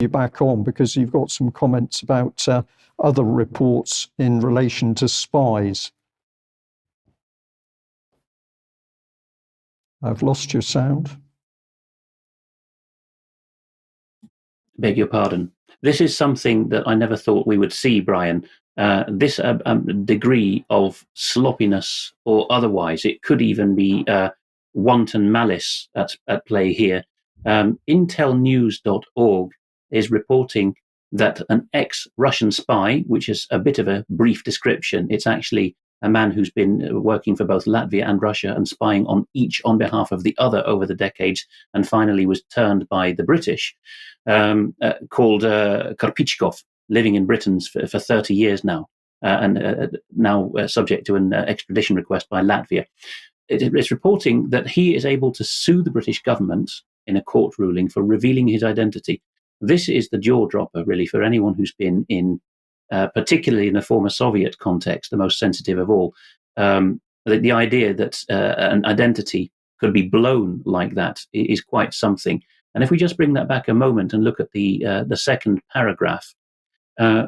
you back on because you've got some comments about other reports in relation to spies. I've lost your sound. Beg your pardon. This is something that I never thought we would see, Brian. This degree of sloppiness or otherwise, it could even be wanton malice at play here. Intelnews.org is reporting that an ex-Russian spy, which is a bit of a brief description, it's actually a man who's been working for both Latvia and Russia and spying on each on behalf of the other over the decades, and finally was turned by the British, called Karpichkov, living in Britain for 30 years now, and now subject to an extradition request by Latvia. It's reporting that he is able to sue the British government in a court ruling for revealing his identity. This is the jaw dropper, really, for anyone who's been in, particularly in the former Soviet context, the most sensitive of all. The idea that an identity could be blown like that is quite something. And if we just bring that back a moment and look at the second paragraph,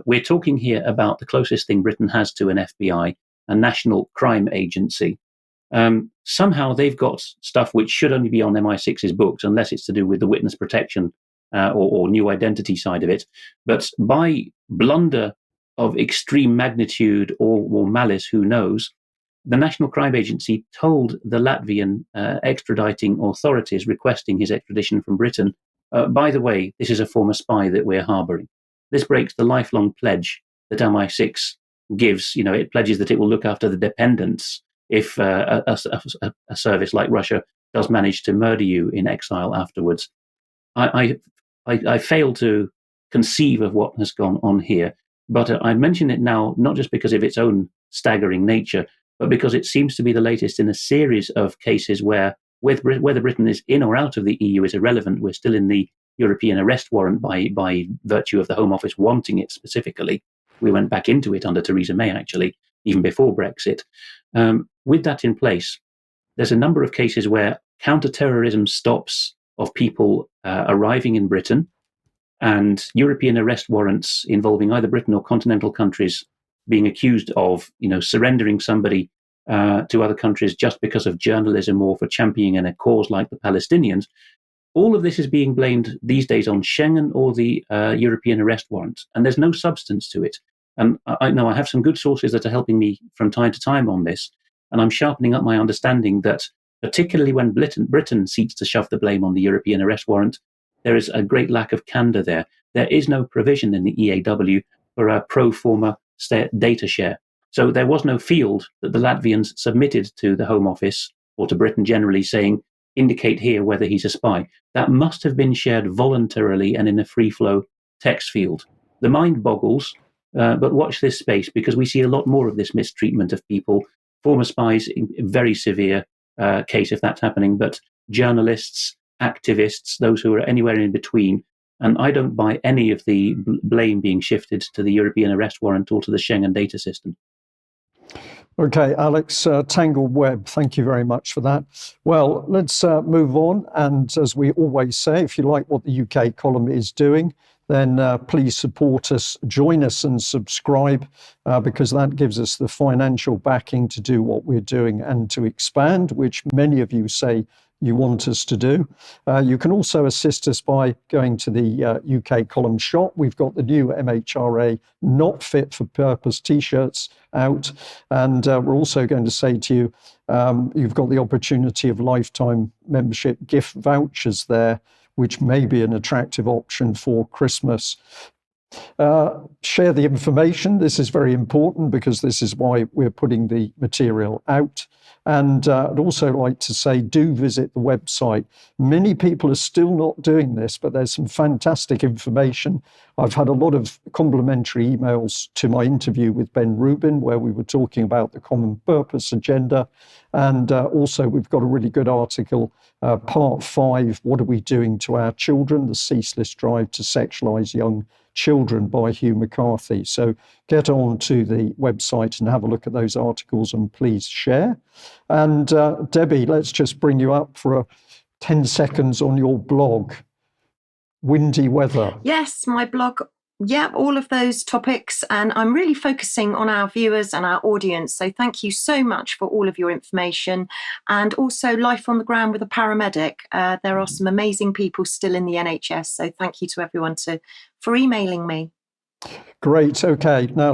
we're talking here about the closest thing Britain has to an FBI, a national crime agency. Somehow they've got stuff which should only be on MI6's books, unless it's to do with the witness protection or new identity side of it. But by blunder of extreme magnitude or malice, who knows, the National Crime Agency told the Latvian extraditing authorities requesting his extradition from Britain, by the way, this is a former spy that we're harbouring. This breaks the lifelong pledge that MI6 gives. You know, it pledges that it will look after the dependents if a service like Russia does manage to murder you in exile afterwards. I fail to conceive of what has gone on here, but I mention it now not just because of its own staggering nature, but because it seems to be the latest in a series of cases where whether Britain is in or out of the EU is irrelevant. We're still in the European arrest warrant by virtue of the Home Office wanting it specifically. We went back into it under Theresa May, actually, even before Brexit. With that in place, there's a number of cases where counter-terrorism stops of people arriving in Britain and European arrest warrants involving either Britain or continental countries being accused of, surrendering somebody to other countries just because of journalism or for championing a cause like the Palestinians. All of this is being blamed these days on Schengen or the European arrest warrant, and there's no substance to it. And I know I have some good sources that are helping me from time to time on this, and I'm sharpening up my understanding that particularly when Britain seeks to shove the blame on the European arrest warrant, there is a great lack of candor there. There is no provision in the EAW for a pro forma data share. So there was no field that the Latvians submitted to the Home Office or to Britain generally saying, indicate here whether he's a spy. That must have been shared voluntarily and in a free flow text field. The mind boggles, but watch this space because we see a lot more of this mistreatment of people, former spies, very severe case if that's happening, but journalists, activists, those who are anywhere in between. And I don't buy any of the blame being shifted to the European arrest warrant or to the Schengen data system. Okay, Alex, Tangled Web, thank you very much for that. Well, let's move on. And as we always say, if you like what the UK column is doing, then please support us, join us and subscribe because that gives us the financial backing to do what we're doing and to expand, which many of you say you want us to do. You can also assist us by going to the UK column shop. We've got the new MHRA Not Fit for Purpose t-shirts out. And we're also going to say to you, you've got the opportunity of lifetime membership gift vouchers there, which may be an attractive option for Christmas. Share the information. This is very important because this is why we're putting the material out. And I'd also like to say, do visit the website. Many people are still not doing this, but there's some fantastic information. I've had a lot of complimentary emails to my interview with Ben Rubin, where we were talking about the common purpose agenda. And also we've got a really good article, part 5, What Are We Doing to Our Children? The Ceaseless Drive to Sexualise Young Children by Hugh McCarthy. So get on to the website and have a look at those articles and please share. And Debi, let's just bring you up for 10 seconds on your blog. windy weather. Yes, my blog. Yeah, all of those topics. And I'm really focusing on our viewers and our audience. So thank you so much for all of your information. And also life on the ground with a paramedic. There are some amazing people still in the NHS. So thank you to everyone for emailing me. Great. Okay. Now,